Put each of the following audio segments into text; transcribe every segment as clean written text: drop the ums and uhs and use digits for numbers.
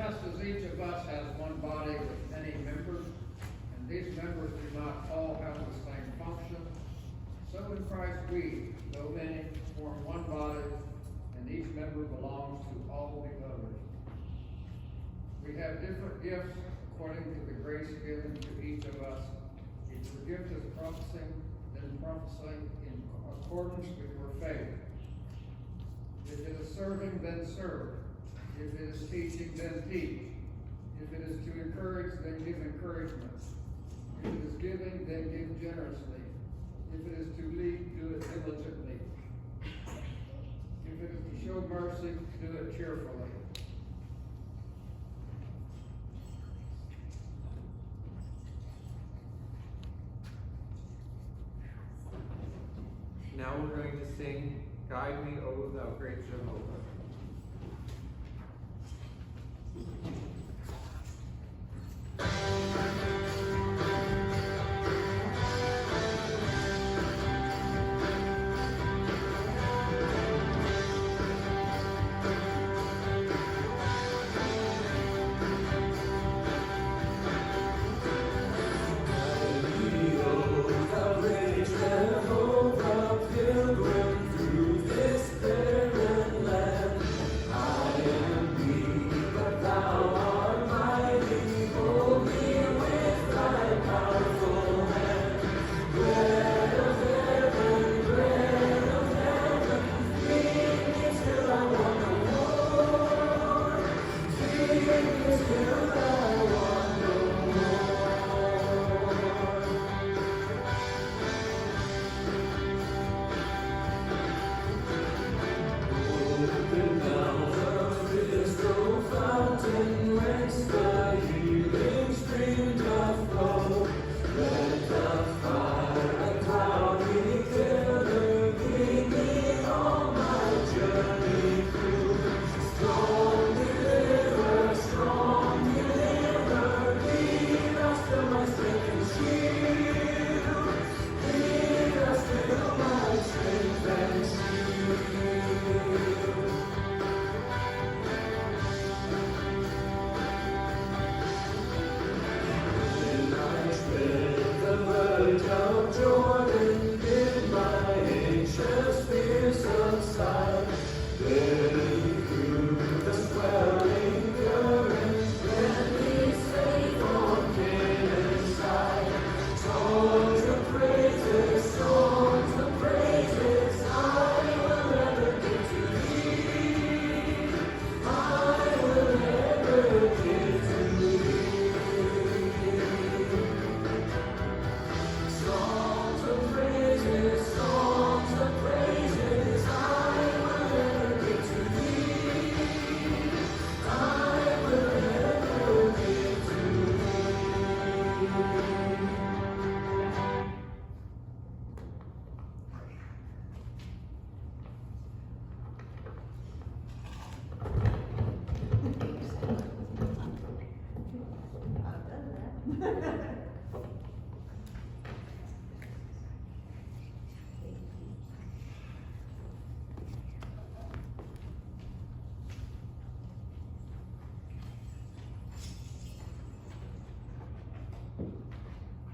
just as each of us has one body with many members, and these members do not all have the same function, so in Christ we, though many, form one body, and each member belongs to all the others. We have different gifts according to the grace given to each of us. If your gift is prophesying, then prophesy in accordance with your faith. If it is serving, then serve. If it is teaching, then teach. If it is to encourage, then give encouragement. If it is giving, then give generously. If it is to lead, do it diligently. If it is to show mercy, do it cheerfully. Now we're going to sing, Guide Me, O Thou Great Jehovah.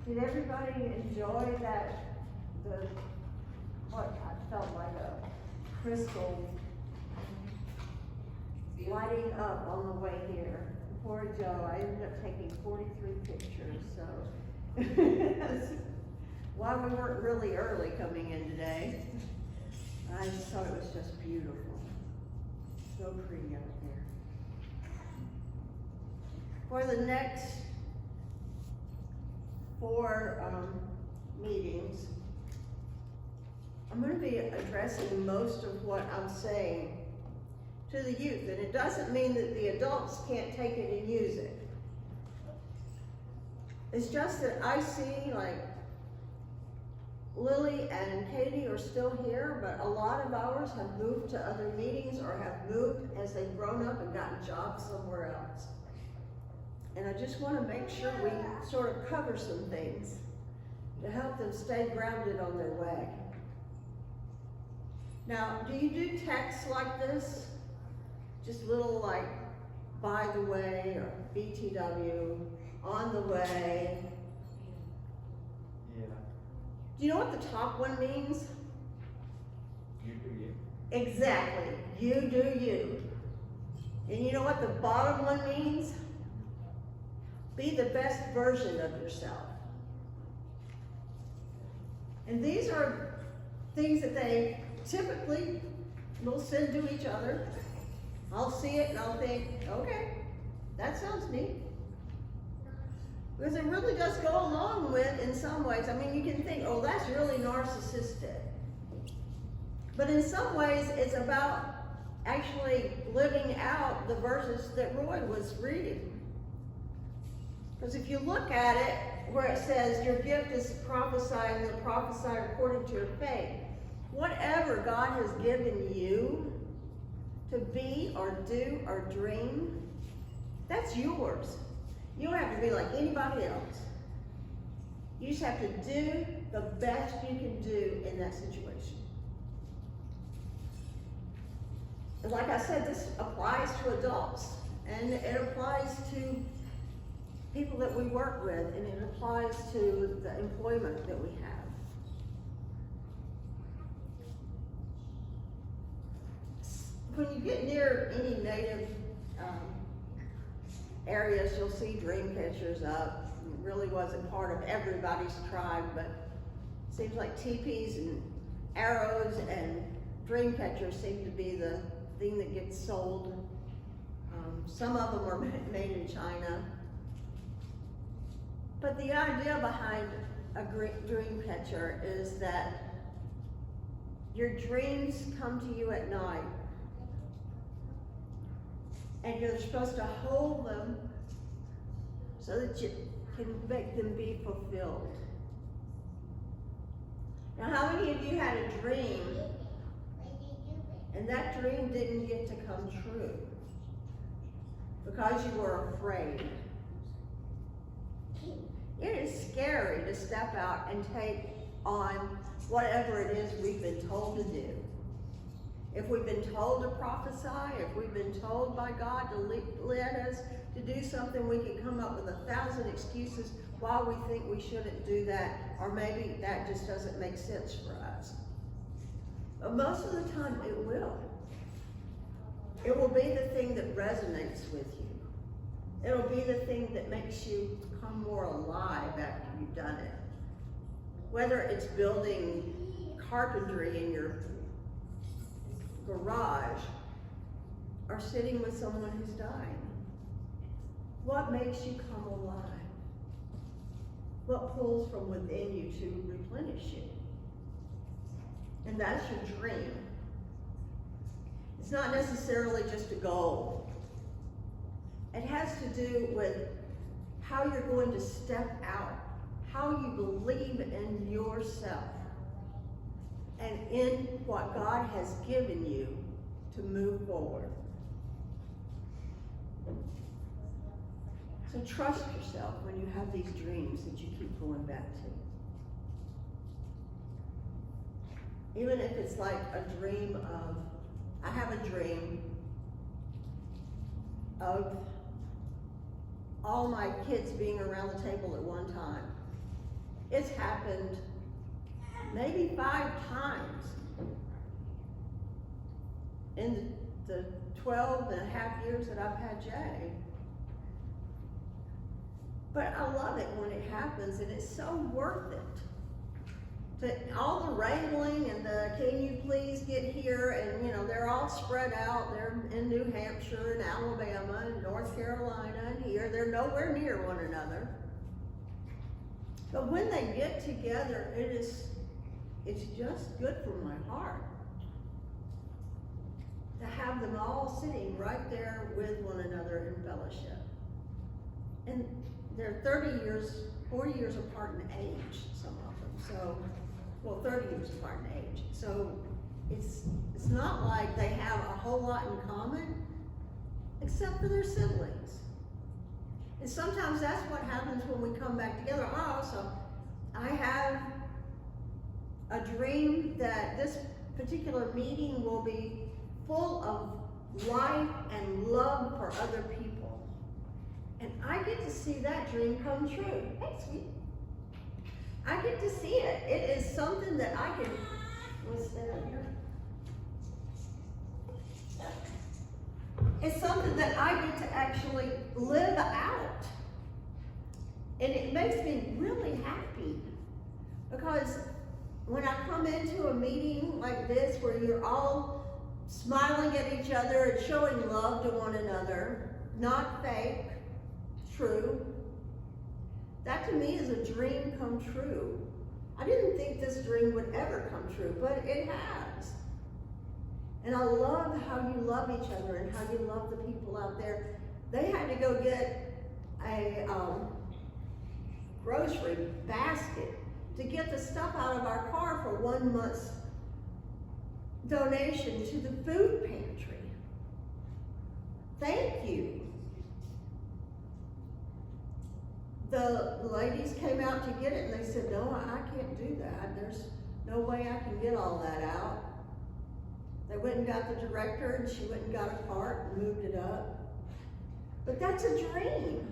Did everybody enjoy that, what I felt like a crystal lighting up on the way here? Poor Joe, I ended up taking 43 pictures, so. Why we weren't really early coming in today. I just thought it was just beautiful. So pretty out there. For the next 4 meetings, I'm going to be addressing most of what I'm saying to the youth, and it doesn't mean that the adults can't take it and use it. It's just that I see, like, Lily and Katie are still here, but a lot of ours have moved to other meetings or have moved as they've grown up and gotten jobs somewhere else. And I just want to make sure we sort of cover some things to help them stay grounded on their way. Now, do you do texts like this? Just little, like, by the way, or BTW, on the way. Yeah. Do you know what the top one means? You do you. Exactly, you do you. And you know what the bottom one means? Be the best version of yourself. And these are things that they typically will send to each other. I'll see it and I'll think, okay, that sounds neat. Because it really does go along with, in some ways, I mean, you can think, oh, that's really narcissistic. But in some ways, it's about actually living out the verses that Roy was reading. Because if you look at it, where it says, your gift is prophesying, and prophesy according to your faith. Whatever God has given you to be or do or dream, that's yours. You don't have to be like anybody else. You just have to do the best you can do in that situation. And like I said, this applies to adults, and it applies to people that we work with, and it applies to the employment that we have. When you get near any native areas, you'll see dream catchers up. It really wasn't part of everybody's tribe, but it seems like teepees and arrows and dream catchers seem to be the thing that gets sold. Some of them are made in China. But the idea behind a dream catcher is that your dreams come to you at night, and you're supposed to hold them so that you can make them be fulfilled. Now, how many of you had a dream and that dream didn't get to come true because you were afraid? It is scary to step out and take on whatever it is we've been told to do. If we've been told to prophesy, if we've been told by God to lead us to do something, we can come up with 1,000 excuses why we think we shouldn't do that, or maybe that just doesn't make sense for us. But most of the time it will. It will be the thing that resonates with you. It'll be the thing that makes you come more alive after you've done it. Whether it's building carpentry in your garage or sitting with someone who's dying. What makes you come alive? What pulls from within you to replenish you? And that's your dream. It's not necessarily just a goal. It has to do with how you're going to step out, how you believe in yourself, and in what God has given you to move forward. So trust yourself when you have these dreams that you keep going back to. Even if it's like a dream of, I have a dream of all my kids being around the table at one time. It's happened maybe 5 times in the 12 and a half years that I've had Jay. But I love it when it happens, and it's so worth it. All the wrangling and the can you please get here, and they're all spread out. They're in New Hampshire and Alabama and North Carolina and here. They're nowhere near one another. But when they get together, it's just good for my heart to have them all sitting right there with one another in fellowship. And they're 40 years apart in age, some of them. 30 years apart in age. So it's not like they have a whole lot in common, except for their siblings. And sometimes that's what happens when we come back together. So I have a dream that this particular meeting will be full of life and love for other people. And I get to see that dream come true. Hey, sweet. I get to see it. It is something that I can, what's that here? It's something that I get to actually live out. And it makes me really happy. Because when I come into a meeting like this where you're all smiling at each other and showing love to one another, not fake, true, that to me is a dream come true. I didn't think this dream would ever come true, but it has. And I love how you love each other and how you love the people out there. They had to go get a grocery basket to get the stuff out of our car for 1 month's donation to the food pantry. Thank you. The ladies came out to get it and they said, no, I can't do that. There's no way I can get all that out. They went and got the director and she went and got a cart and moved it up. But that's a dream.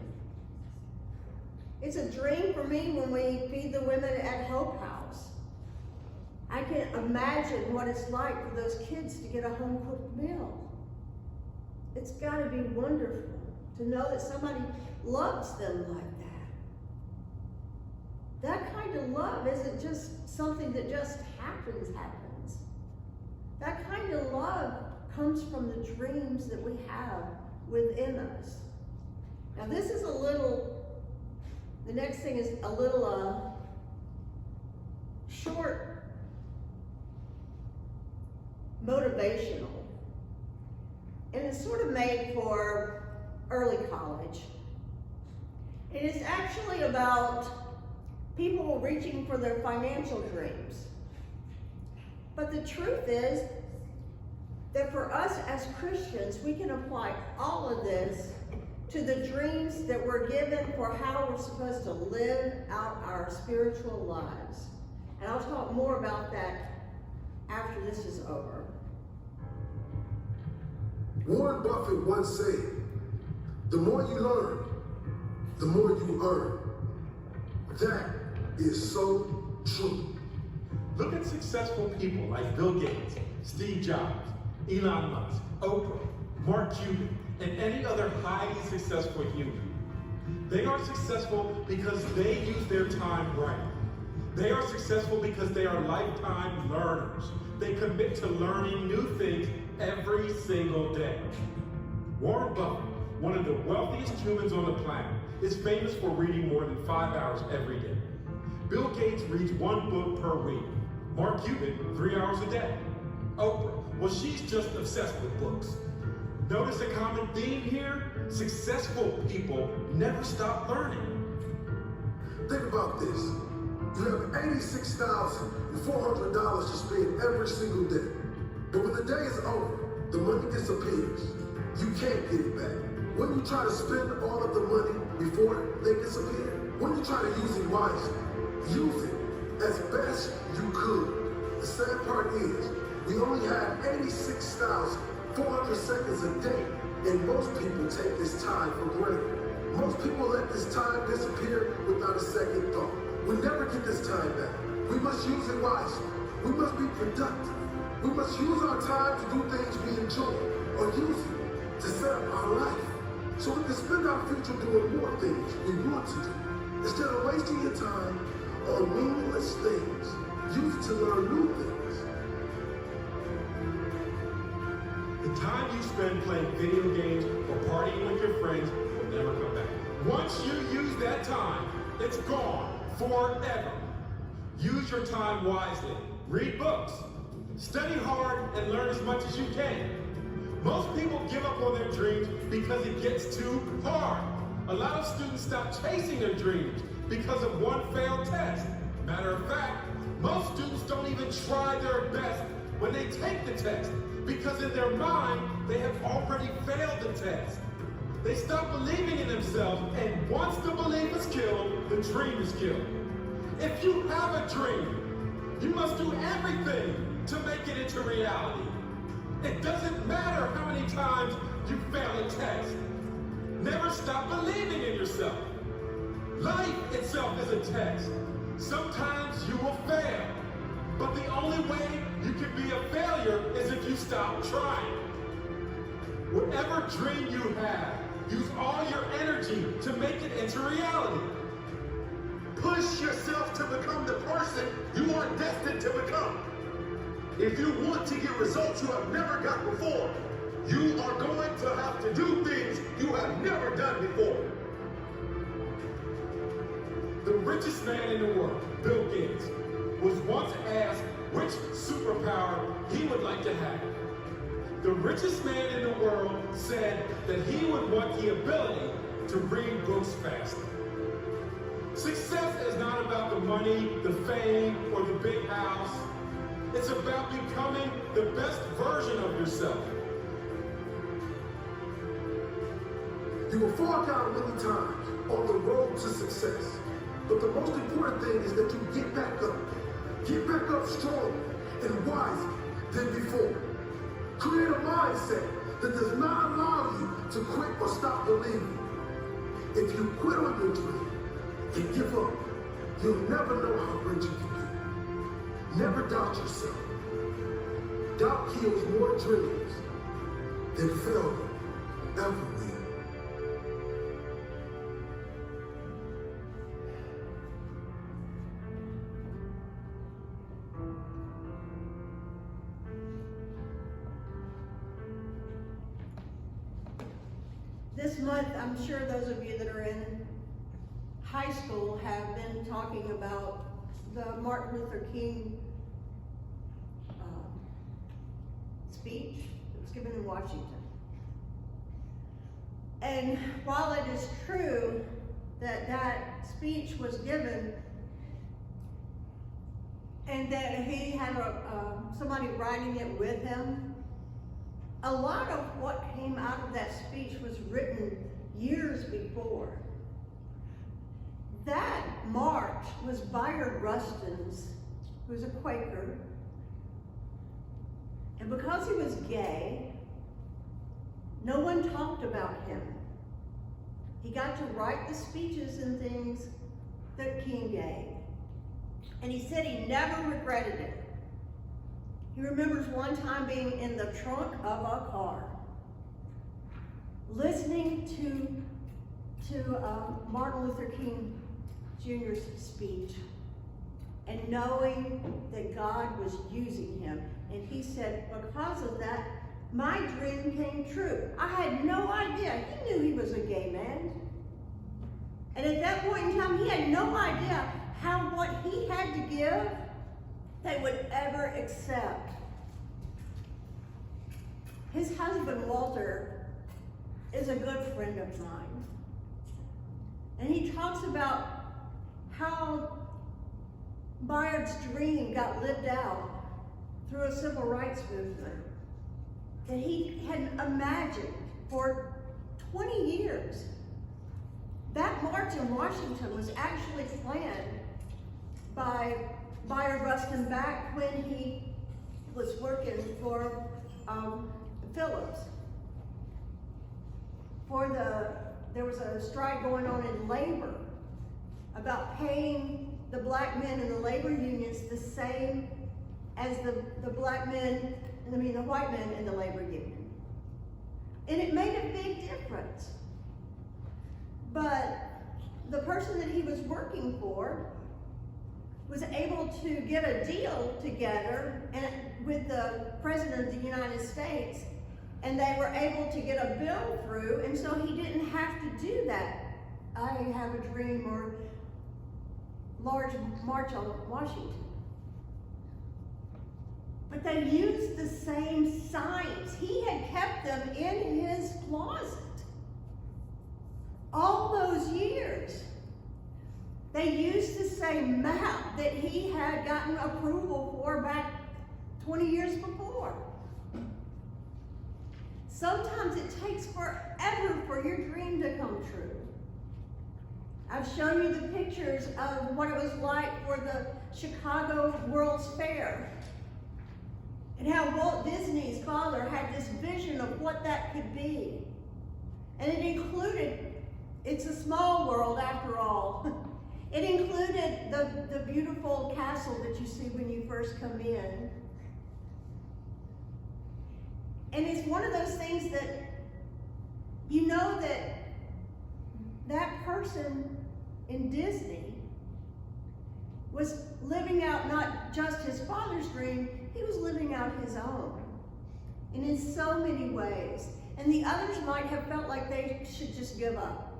It's a dream for me when we feed the women at Hope House. I can imagine what it's like for those kids to get a home-cooked meal. It's got to be wonderful to know that somebody loves them like that. That kind of love isn't just something that just happens. That kind of love comes from the dreams that we have within us. Now this is the next thing is a little short motivational. And it's sort of made for early college. It is actually about people reaching for their financial dreams. But the truth is that for us as Christians, we can apply all of this to the dreams that we're given for how we're supposed to live out our spiritual lives. And I'll talk more about that after this is over. Warren Buffett once said, the more you learn, the more you earn. That is so true. Look at successful people like Bill Gates, Steve Jobs, Elon Musk, Oprah, Mark Cuban, and any other highly successful human. They are successful because they use their time right. They are successful because they are lifetime learners. They commit to learning new things every single day. Warren Buffett, one of the wealthiest humans on the planet, is famous for reading more than 5 hours every day. Bill Gates reads 1 book per week. Mark Cuban, 3 hours a day. Oprah, well, she's just obsessed with books. Notice a common theme here? Successful people never stop learning. Think about this. You have $86,400 to spend every single day. But when the day is over, the money disappears. You can't get it back. When you try to spend all of the money before they disappear, when you try to use it wisely, use it as best you could. The sad part is, we only have 86,400 seconds a day, and most people take this time for granted. Most people let this time disappear without a second thought. We never get this time back. We must use it wisely. We must be productive. We must use our time to do things we enjoy, or use it to set up our life, so we can spend our future doing more things we want to do. Instead of wasting your time on meaningless things, use it to learn new things. The time you spend playing video games or partying with your friends will never come back. Once you use that time, it's gone forever. Use your time wisely. Read books. Study hard and learn as much as you can. Most people give up on their dreams because it gets too hard. A lot of students stop chasing their dreams because of one failed test. Matter of fact, most students don't even try their best when they take the test because in their mind, they have already failed the test. They stop believing in themselves, and once the belief is killed, the dream is killed. If you have a dream, you must do everything to make it into reality. It doesn't matter how many times Never stop believing in yourself. Life itself is a test. Sometimes you will fail, but the only way you can be a failure is if you stop trying. Whatever dream you have, use all your energy to make it into reality. Push yourself to become the person you are destined to become. If you want to get results you have never got before, you are going to have to do things you have never done before. The richest man in the world, Bill Gates, was once asked which superpower he would like to have. The richest man in the world said that he would want the ability to read books faster. Success is not about the money, the fame, or the big house. It's about becoming the best version of yourself. You will fall down many times on the road to success. But the most important thing is that you get back up. Get back up stronger and wiser than before. Create a mindset that does not allow you to quit or stop believing. If you quit on your dream and give up, you'll never know how great you can be. Never doubt yourself. Doubt kills more dreams than failure ever will. This month, I'm sure those of you that are in high school have been talking about the Martin Luther King speech that was given in Washington. And while it is true that that speech was given and that he had somebody writing it with him, a lot of what came out of that speech was written years before. That march was Bayard Rustin's, who was a Quaker, and because he was gay, no one talked about him. He got to write the speeches and things that King gave. And he said he never regretted it. He remembers one time being in the trunk of a car, listening to Martin Luther King Jr.'s speech, and knowing that God was using him. And he said, because of that, my dream came true. I had no idea. He knew he was a gay man. And at that point in time, he had no idea how what he had to give they would ever accept. His husband, Walter, is a good friend of mine. And he talks about how Bayard's dream got lived out through a civil rights movement that he had imagined for 20 years. That march in Washington was actually planned by Bayard Rustin back when he was working for Phillips. There was a strike going on in labor about paying the black men in the labor unions the same as the white men in the labor union. And it made a big difference. But the person that he was working for was able to get a deal together with the President of the United States, and they were able to get a bill through, and so he didn't have to do that I Have a Dream or large march on Washington. But they used the same signs. He had kept them in his closet all those years. They used the same map that he had gotten approval for back 20 years before. Sometimes it takes forever for your dream to come true. I've shown you the pictures of what it was like for the Chicago World's Fair, and how Walt Disney's father had this vision of what that could be. And it included, it's a small world after all. It included the beautiful castle that you see when you first come in. And it's one of those things that you know that person in Disney was living out not just his father's dream, he was living out his own. And in so many ways. And the others might have felt like they should just give up.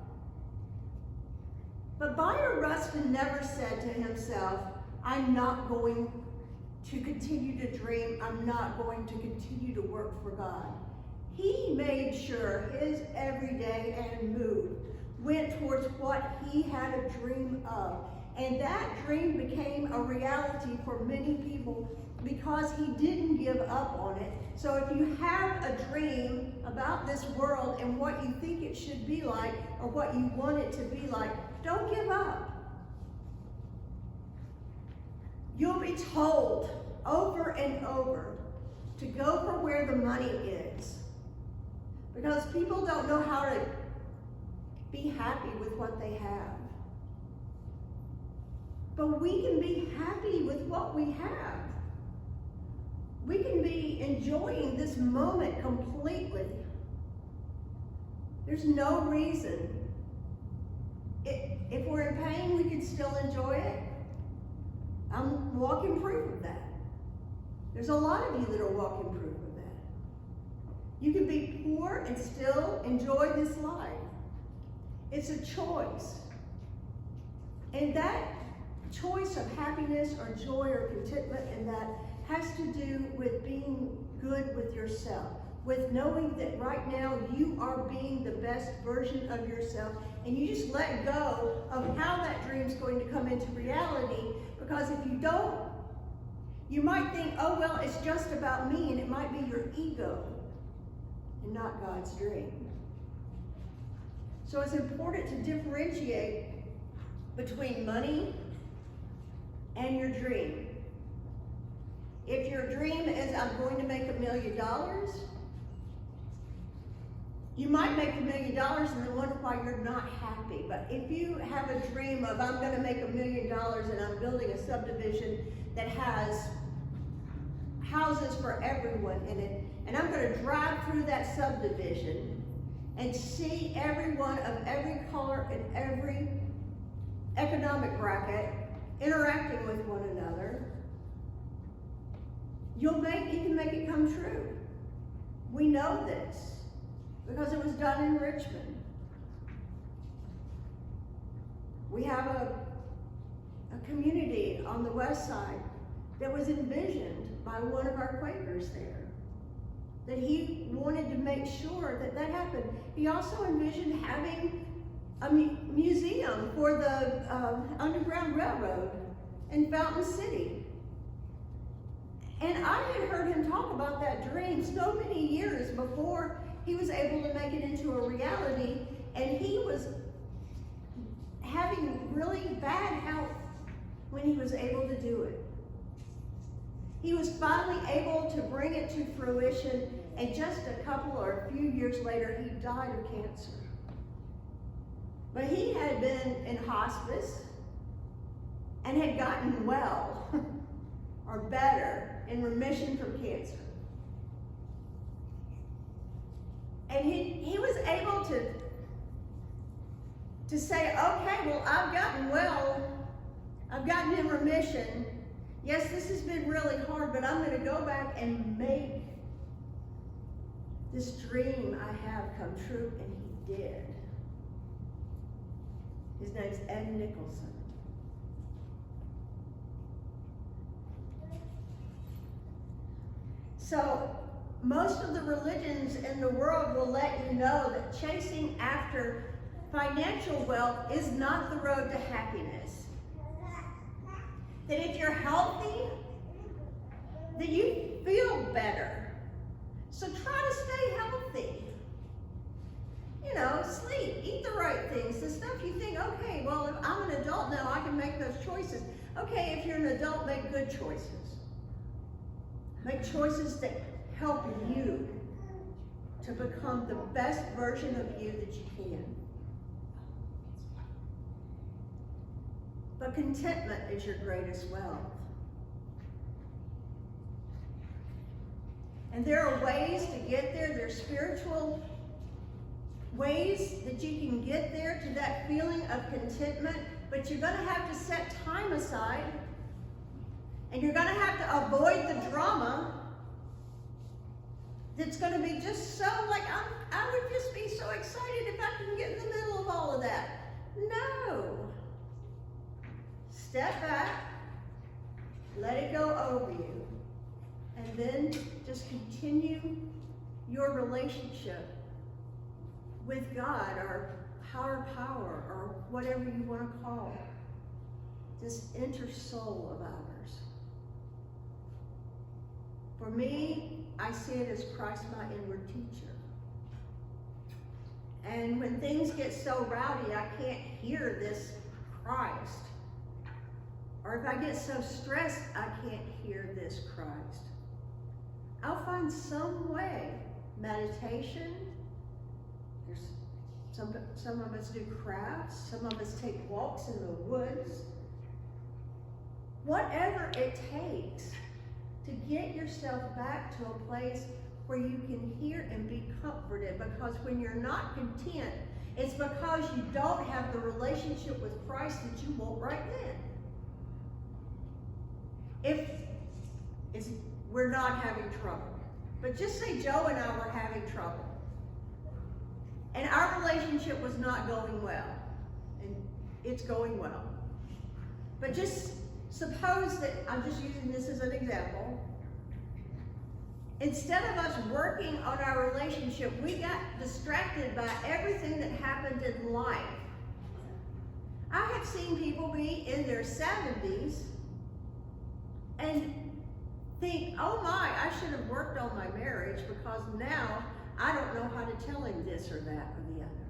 But Byron Ruskin never said to himself, I'm not going to continue to dream. I'm not going to continue to work for God. He made sure his everyday and mood went towards what he had a dream of. And that dream became a reality for many people because he didn't give up on it. So if you have a dream about this world and what you think it should be like or what you want it to be like, don't give up. You'll be told over and over to go for where the money is. Because people don't know how to be happy with what they have. But we can be happy with what we have. We can be enjoying this moment completely. There's no reason. If we're in pain, we can still enjoy it. I'm walking proof of that. There's a lot of you that are walking proof of that. You can be poor and still enjoy this life. It's a choice. And that choice of happiness or joy or contentment in that has to do with being good with yourself, with knowing that right now you are being the best version of yourself, and you just let go of how that dream's going to come into reality, because if you don't, you might think, oh, well, it's just about me, and it might be your ego and not God's dream. So it's important to differentiate between money and your dream. If your dream is, I'm going to make $1 million, you might make $1 million and then wonder why you're not happy. But if you have a dream of, I'm going to make $1 million and I'm building a subdivision that has houses for everyone in it, and I'm going to drive through that subdivision and see everyone of every color and every economic bracket interacting with one another, you can make it come true. We know this because it was done in Richmond. We have a community on the west side that was envisioned by one of our Quakers there, that he wanted to make sure that that happened. He also envisioned having a museum for the Underground Railroad in Fountain City. And I had heard him talk about that dream so many years before he was able to make it into a reality, and he was having really bad health when he was able to do it. He was finally able to bring it to fruition, and just a couple or a few years later, he died of cancer. But he had been in hospice and had gotten well or better in remission from cancer. And he was able to say, okay, well, I've gotten well, I've gotten in remission. Yes, this has been really hard, but I'm going to go back and make this dream I have come true, and he did. His name's Ed Nicholson. So most of the religions in the world will let you know that chasing after financial wealth is not the road to happiness. That if you're healthy, that you feel better. So try to stay healthy. You know, sleep, eat the right things, the stuff you think, okay, well, if I'm an adult now, I can make those choices. Okay, if you're an adult, make good choices. Make choices that help you to become the best version of you that you can. But contentment is your greatest wealth. And there are ways to get there. There's spiritual ways that you can get there to that feeling of contentment, but you're going to have to set time aside, and you're going to have to avoid the drama that's going to be just so like, I would just be so excited if I can get in the middle of all of that. No. Step back, let it go over you, and then just continue your relationship with God, or higher power, or whatever you want to call this inner soul of ours. For me, I see it as Christ, my inward teacher. And when things get so rowdy, I can't hear this Christ. Or if I get so stressed, I can't hear this Christ. I'll find some way. Meditation. There's some of us do crafts. Some of us take walks in the woods. Whatever it takes to get yourself back to a place where you can hear and be comforted. Because when you're not content, it's because you don't have the relationship with Christ that you want right then. If we're not having trouble, but just say Joe and I were having trouble, and our relationship was not going well, and it's going well. But just suppose that, I'm just using this as an example, instead of us working on our relationship, we got distracted by everything that happened in life. I have seen people be in their 70s and think, oh my, I should have worked on my marriage because now I don't know how to tell him this or that or the other.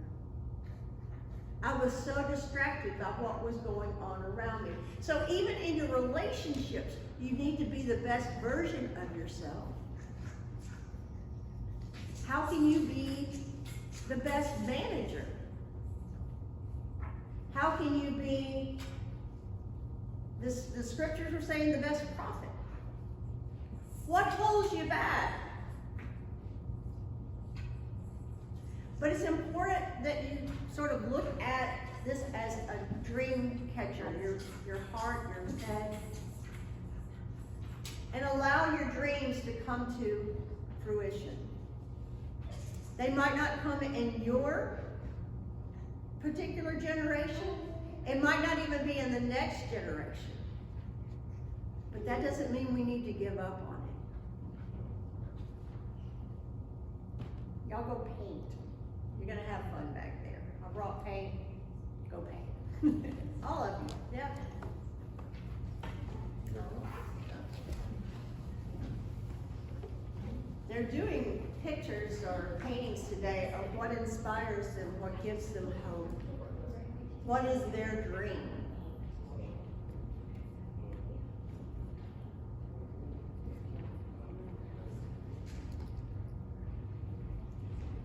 I was so distracted by what was going on around me. So even in your relationships, you need to be the best version of yourself. How can you be the best manager? How can you be, the scriptures are saying, the best prophet? What holds you back? But it's important that you sort of look at this as a dream catcher, your heart, your head, and allow your dreams to come to fruition. They might not come in your particular generation. It might not even be in the next generation. But that doesn't mean we need to give up on it. Y'all go paint. You're gonna have fun back there. I brought paint. Go paint. All of you. Yeah. They're doing pictures or paintings today of what inspires them, what gives them hope. What is their dream?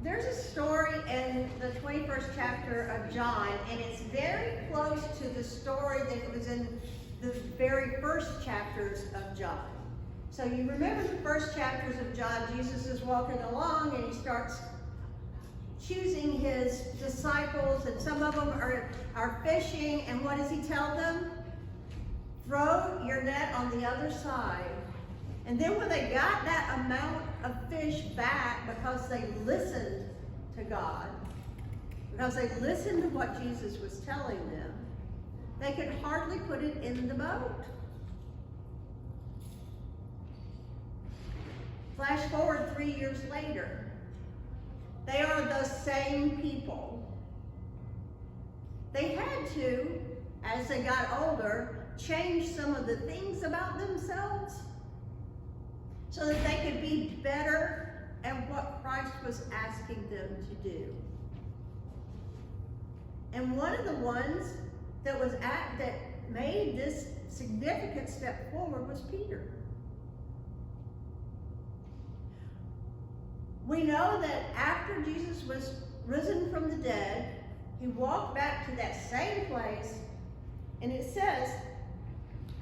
There's a story in the 21st chapter of John, and it's very close to the story that was in the very first chapters of John. So you remember the first chapters of John, Jesus is walking along and he starts choosing his disciples, and some of them are fishing, and what does he tell them? Throw your net on the other side. And then when they got that amount of fish back, because they listened to God, because they listened to what Jesus was telling them, they could hardly put it in the boat. Flash forward 3 years later. They are the same people. They had to, as they got older, change some of the things about themselves so that they could be better at what Christ was asking them to do. And one of the ones that made this significant step forward was Peter. We know that after Jesus was risen from the dead, he walked back to that same place, and it says,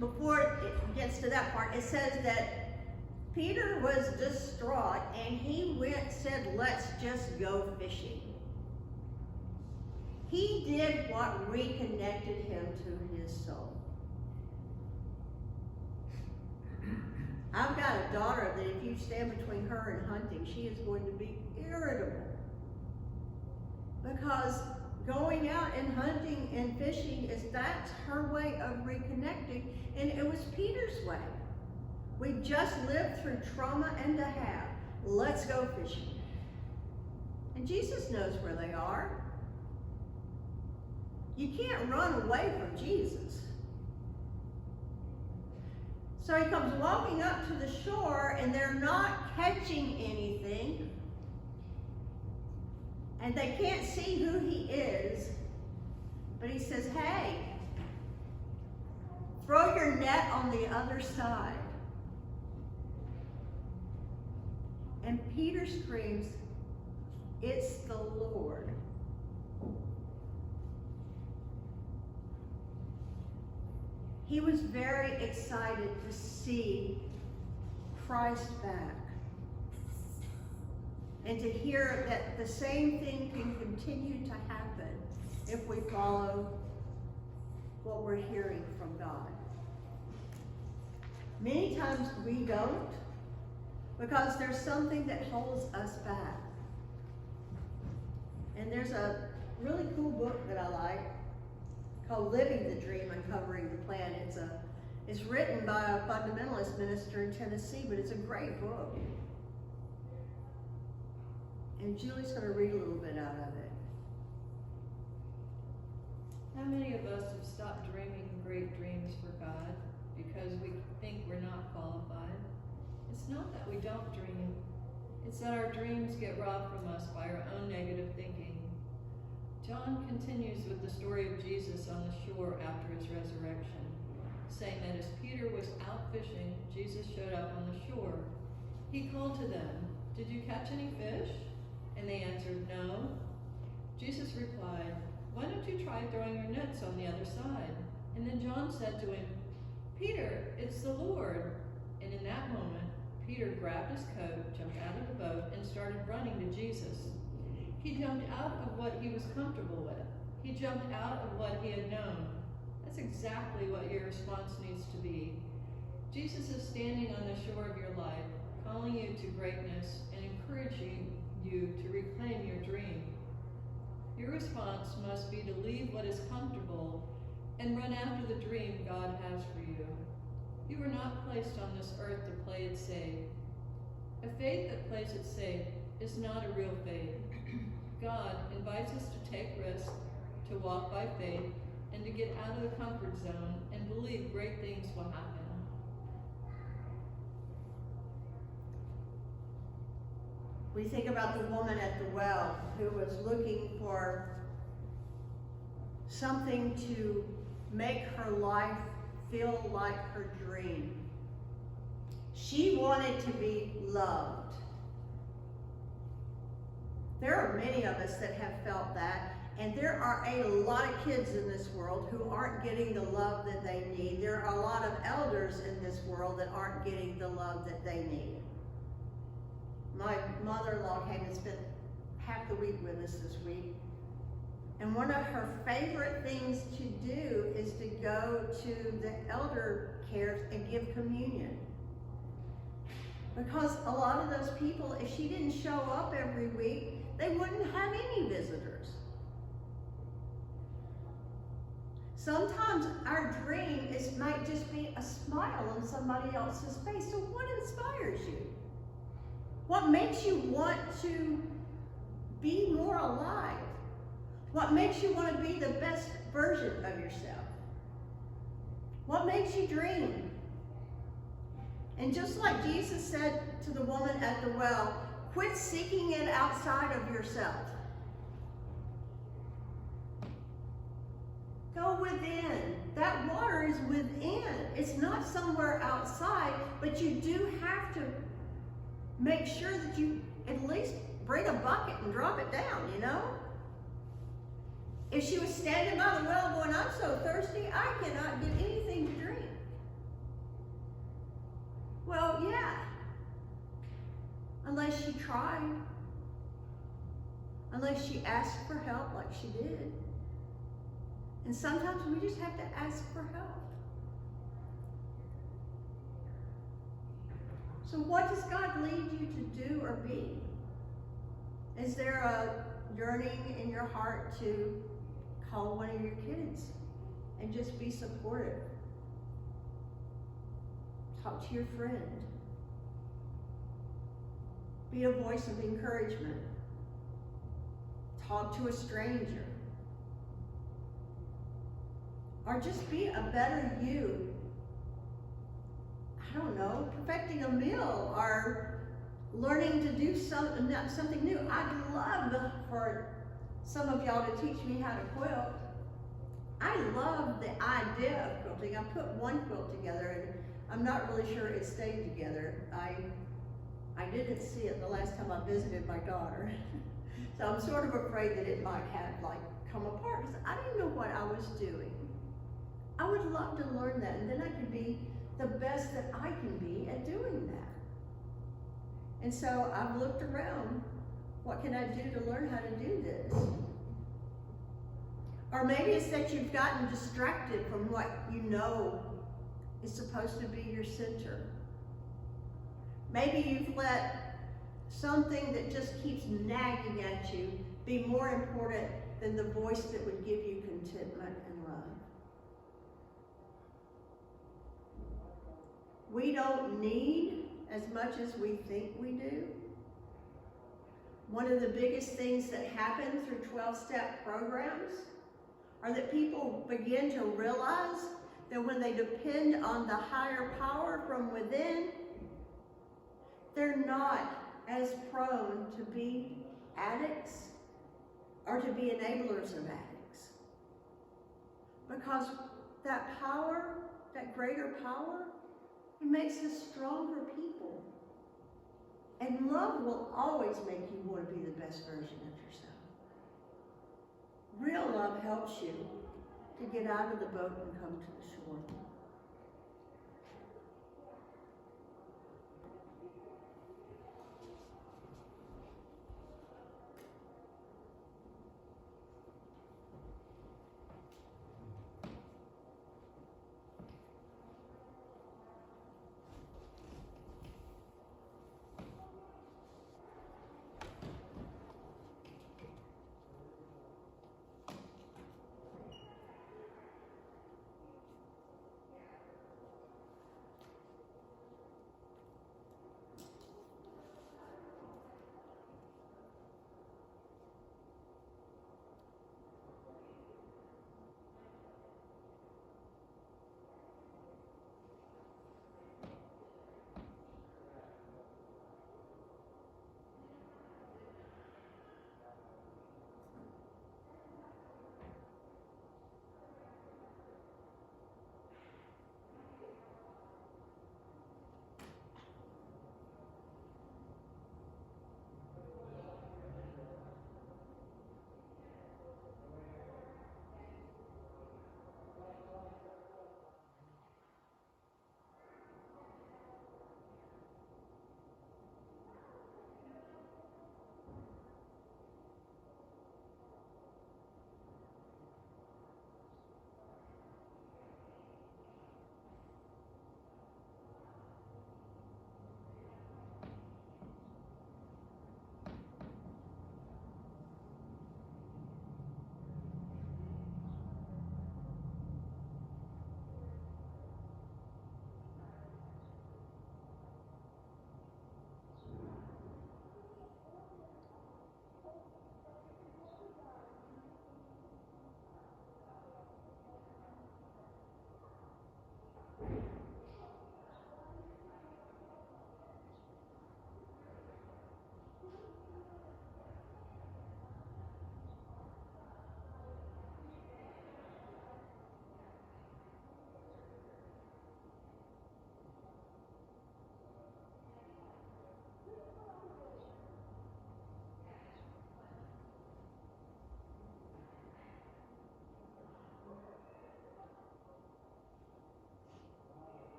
before it gets to that part, it says that Peter was distraught, and he said, let's just go fishing. He did what reconnected him to his soul. I've got a daughter that if you stand between her and hunting, she is going to be irritable. Because going out and hunting and fishing, that's her way of reconnecting, and it was Peter's way. We just lived through trauma and a half. Let's go fishing. And Jesus knows where they are. You can't run away from Jesus. So he comes walking up to the shore, and they're not catching anything. And they can't see who he is. But he says, hey, throw your net on the other side. And Peter screams, it's the Lord. He was very excited to see Christ back and to hear that the same thing can continue to happen if we follow what we're hearing from God. Many times we don't, because there's something that holds us back. And there's a really cool book that I like called Living the Dream, Uncovering the Plan. It's written by a fundamentalist minister in Tennessee, but it's a great book. And Julie's going to read a little bit out of it. How many of us have stopped dreaming great dreams for God because we think we're not qualified? It's not that we don't dream. It's that our dreams get robbed from us by our own negative thinking. John continues with the story of Jesus on the shore after his resurrection, saying that as Peter was out fishing, Jesus showed up on the shore. He called to them, "Did you catch any fish?" And they answered, "No." Jesus replied, "Why don't you try throwing your nets on the other side?" And then John said to him, "Peter, it's the Lord." And in that moment, Peter grabbed his coat, jumped out of the boat, and started running to Jesus. He jumped out of what he was comfortable with. He jumped out of what he had known. That's exactly what your response needs to be. Jesus is standing on the shore of your life, calling you to greatness and encouraging you to reclaim your dream. Your response must be to leave what is comfortable and run after the dream God has for you. You were not placed on this earth to play it safe. A faith that plays it safe is not a real faith. God invites us to take risks, to walk by faith, and to get out of the comfort zone and believe great things will happen. We think about the woman at the well who was looking for something to make her life feel like her dream. She wanted to be loved. There are many of us that have felt that, and there are a lot of kids in this world who aren't getting the love that they need. There are a lot of elders in this world that aren't getting the love that they need. My mother-in-law came and spent half the week with us this week, and one of her favorite things to do is to go to the elder cares and give communion. Because a lot of those people, if she didn't show up every week, they wouldn't have any visitors. Sometimes our dream might just be a smile on somebody else's face. So what inspires you? What makes you want to be more alive? What makes you want to be the best version of yourself? What makes you dream? And just like Jesus said to the woman at the well, quit seeking it outside of yourself. Go within. That water is within. It's not somewhere outside, but you do have to make sure that you at least bring a bucket and drop it down, you know? If she was standing by the well going, I'm so thirsty, I cannot get anything to drink. Well, yeah. Unless she tried. Unless she asked for help like she did. And sometimes we just have to ask for help. So what does God lead you to do or be? Is there a yearning in your heart to call one of your kids and just be supportive? Talk to your friend. Be a voice of encouragement. Talk to a stranger. Or just be a better you. I don't know, perfecting a meal or learning to do something new. I'd love for some of y'all to teach me how to quilt. I love the idea of quilting. I put one quilt together and I'm not really sure it stayed together. I didn't see it the last time I visited my daughter. So I'm sort of afraid that it might have come apart because I didn't know what I was doing. I would love to learn that, and then I could be the best that I can be at doing that. And so I've looked around. What can I do to learn how to do this? Or maybe it's that you've gotten distracted from what you know is supposed to be your center. Maybe you've let something that just keeps nagging at you be more important than the voice that would give you contentment and love. We don't need as much as we think we do. One of the biggest things that happen through 12-step programs are that people begin to realize that when they depend on the higher power from within, they're not as prone to be addicts or to be enablers of addicts. Because that power, that greater power, it makes us stronger people. And love will always make you want to be the best version of yourself. Real love helps you to get out of the boat and come to the shore.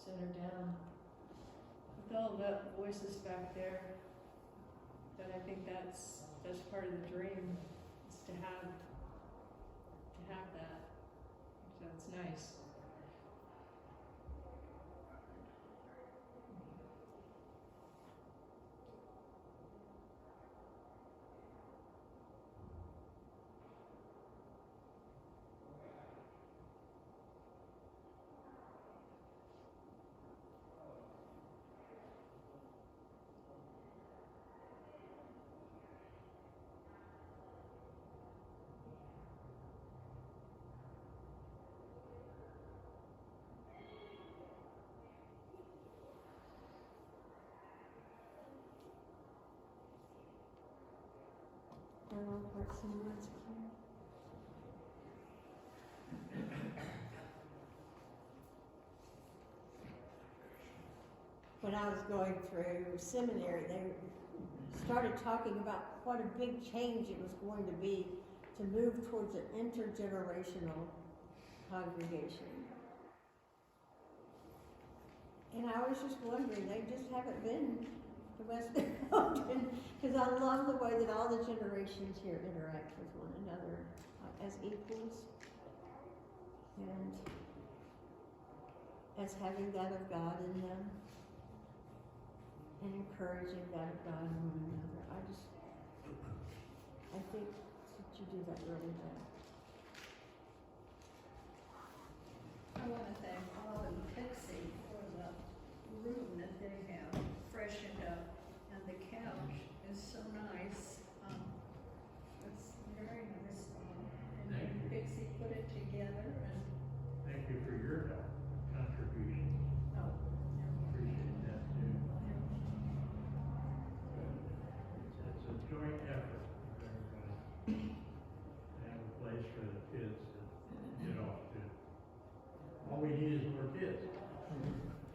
Sit her down. With all the voices back there, but I think that's part of the dream, is to have that. So it's nice. Hearts and minds clear. When I was going through seminary, they started talking about what a big change it was going to be to move towards an intergenerational congregation. And I was just wondering, they just haven't been to West Elkton, because I love the way that all the generations here interact with one another as equals, and as having that of God in them, and encouraging that of God in one another. I think that you do that really well. I want to thank Bob and Pixie for the room that they have freshened up, and the couch is so nice. It's very nice, and then Pixie put it together, and Thank you for your help, contribution. oh, Appreciate that too. It's a joint effort with everybody. To have a place for the kids to get off to. All we need is more kids.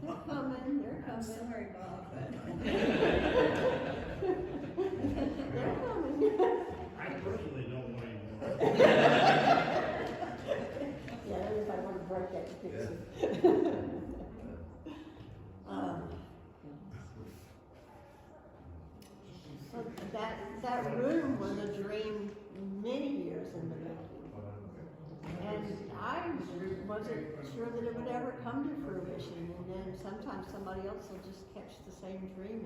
They're coming, they're I'm coming. sorry, Bob, but They're coming. I personally don't want any more. Yeah, everybody want to break that to fix it. That room was a dream many years in the making. And I wasn't sure that it would ever come to fruition, and then sometimes somebody else will just catch the same dream